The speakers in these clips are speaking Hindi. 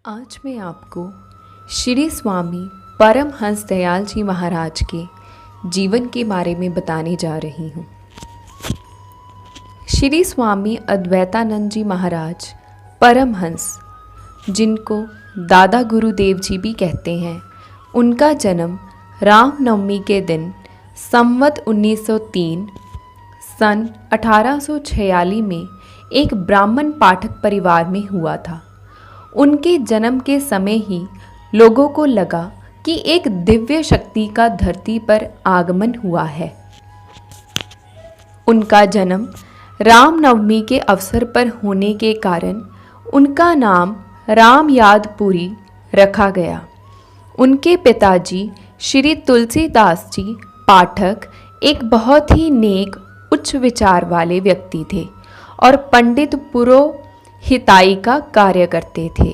आज मैं आपको श्री स्वामी परमहंस दयाल जी महाराज के जीवन के बारे में बताने जा रही हूँ। श्री स्वामी अद्वैतानंद जी महाराज परमहंस, जिनको दादा गुरुदेव जी भी कहते हैं, उनका जन्म रामनवमी के दिन संवत 1903 सन 1846 में एक ब्राह्मण पाठक परिवार में हुआ था। उनके जन्म के समय ही लोगों को लगा कि एक दिव्य शक्ति का धरती पर आगमन हुआ है। उनका जन्म रामनवमी के अवसर पर होने के कारण उनका नाम रामयादपुरी रखा गया। उनके पिताजी श्री तुलसीदास जी पाठक एक बहुत ही नेक उच्च विचार वाले व्यक्ति थे और पंडित पुरोहिताई का कार्य करते थे।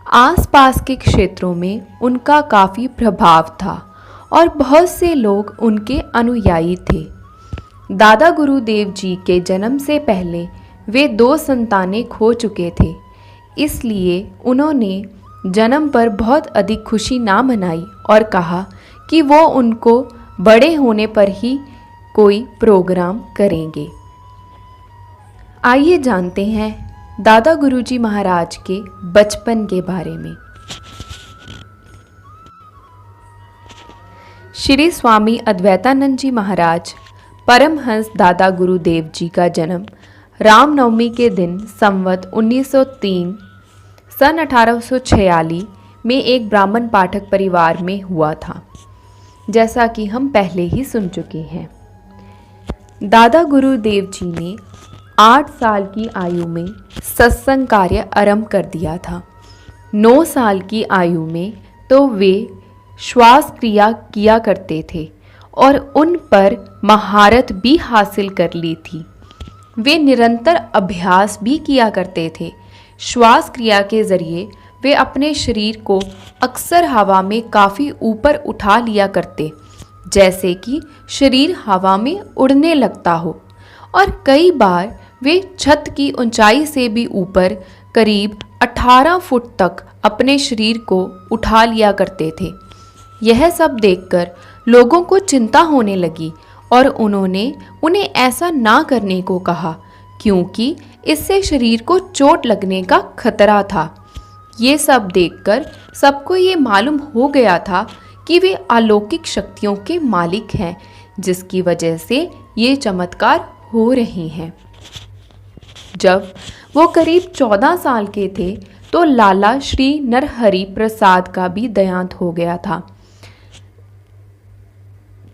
आसपास के क्षेत्रों में उनका काफ़ी प्रभाव था और बहुत से लोग उनके अनुयायी थे। दादा गुरुदेव जी के जन्म से पहले वे 2 संतानें खो चुके थे, इसलिए उन्होंने जन्म पर बहुत अधिक खुशी ना मनाई और कहा कि वो उनको बड़े होने पर ही कोई प्रोग्राम करेंगे। आइए जानते हैं दादा गुरुजी महाराज के बचपन के बारे में। श्री स्वामी अद्वैतानंद जी महाराज परमहंस दादा गुरुदेव जी का जन्म रामनवमी के दिन संवत 1903 सन 1846 में एक ब्राह्मण पाठक परिवार में हुआ था, जैसा कि हम पहले ही सुन चुके हैं। दादा गुरुदेव जी ने 8 साल की आयु में सत्संग कार्य आरंभ कर दिया था। 9 साल की आयु में तो वे श्वास क्रिया किया करते थे और उन पर महारत भी हासिल कर ली थी। वे निरंतर अभ्यास भी किया करते थे। श्वास क्रिया के जरिए वे अपने शरीर को अक्सर हवा में काफ़ी ऊपर उठा लिया करते, जैसे कि शरीर हवा में उड़ने लगता हो, और कई बार वे छत की ऊंचाई से भी ऊपर करीब 18 फुट तक अपने शरीर को उठा लिया करते थे। यह सब देखकर लोगों को चिंता होने लगी और उन्होंने उन्हें ऐसा ना करने को कहा, क्योंकि इससे शरीर को चोट लगने का खतरा था। ये सब देखकर सबको ये मालूम हो गया था कि वे अलौकिक शक्तियों के मालिक हैं, जिसकी वजह से ये चमत्कार हो रहे हैं। जब वो करीब 14 साल के थे तो लाला श्री नरहरि प्रसाद का भी देहांत हो गया था।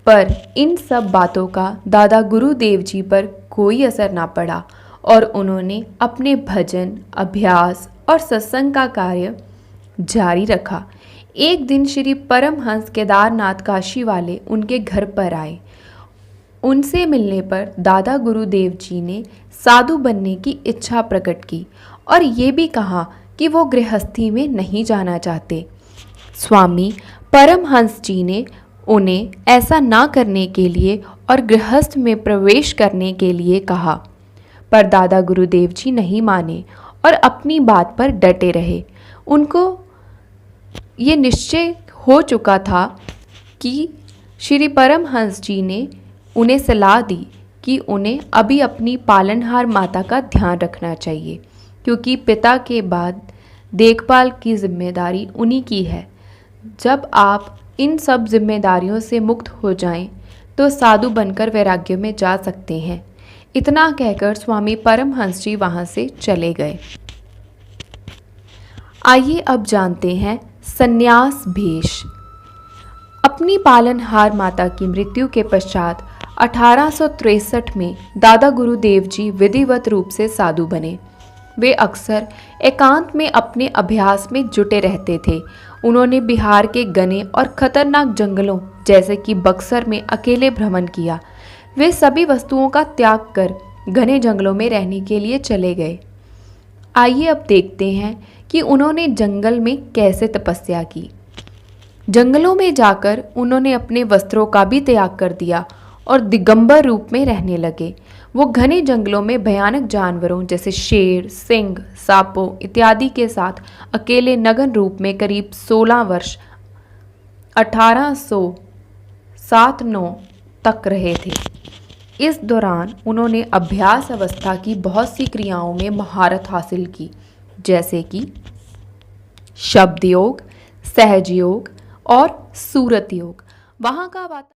पर इन सब बातों का दादा गुरुदेव जी पर कोई असर ना पड़ा और उन्होंने अपने भजन, अभ्यास और सत्संग का कार्य जारी रखा। एक दिन श्री परमहंस केदारनाथ काशी वाले उनके घर पर आए। उनसे मिलने पर दादा गुरुदेव जी ने साधु बनने की इच्छा प्रकट की और ये भी कहा कि वो गृहस्थी में नहीं जाना चाहते। स्वामी परमहंस जी ने उन्हें ऐसा ना करने के लिए और गृहस्थ में प्रवेश करने के लिए कहा, पर दादा गुरुदेव जी नहीं माने और अपनी बात पर डटे रहे। उनको ये निश्चय हो चुका था कि श्री परमहंस जी ने उन्हें सलाह दी कि उन्हें अभी अपनी पालनहार माता का ध्यान रखना चाहिए, क्योंकि पिता के बाद देखभाल की जिम्मेदारी उन्हीं की है। जब आप इन सब जिम्मेदारियों से मुक्त हो जाएं, तो साधु बनकर वैराग्य में जा सकते हैं। इतना कहकर स्वामी परमहंस जी वहाँ से चले गए। आइए अब जानते हैं संन्यास भेष। अपनी पालनहार माता की मृत्यु के पश्चात 1863 में दादा गुरुदेव जी विधिवत रूप से साधु बने। वे अक्सर एकांत में अपने अभ्यास में जुटे रहते थे। उन्होंने बिहार के घने और खतरनाक जंगलों जैसे कि बक्सर में अकेले भ्रमण किया। वे सभी वस्तुओं का त्याग कर घने जंगलों में रहने के लिए चले गए। आइए अब देखते हैं कि उन्होंने जंगल में कैसे तपस्या की। जंगलों में जाकर उन्होंने अपने वस्त्रों का भी त्याग कर दिया और दिगंबर रूप में रहने लगे। वो घने जंगलों में भयानक जानवरों जैसे शेर, सिंह, सांपों इत्यादि के साथ अकेले नग्न रूप में करीब 16 वर्ष 1807-9 तक रहे थे। इस दौरान उन्होंने अभ्यास अवस्था की बहुत सी क्रियाओं में महारत हासिल की, जैसे कि शब्द योग, सहज योग और सूरत योग। वहाँ का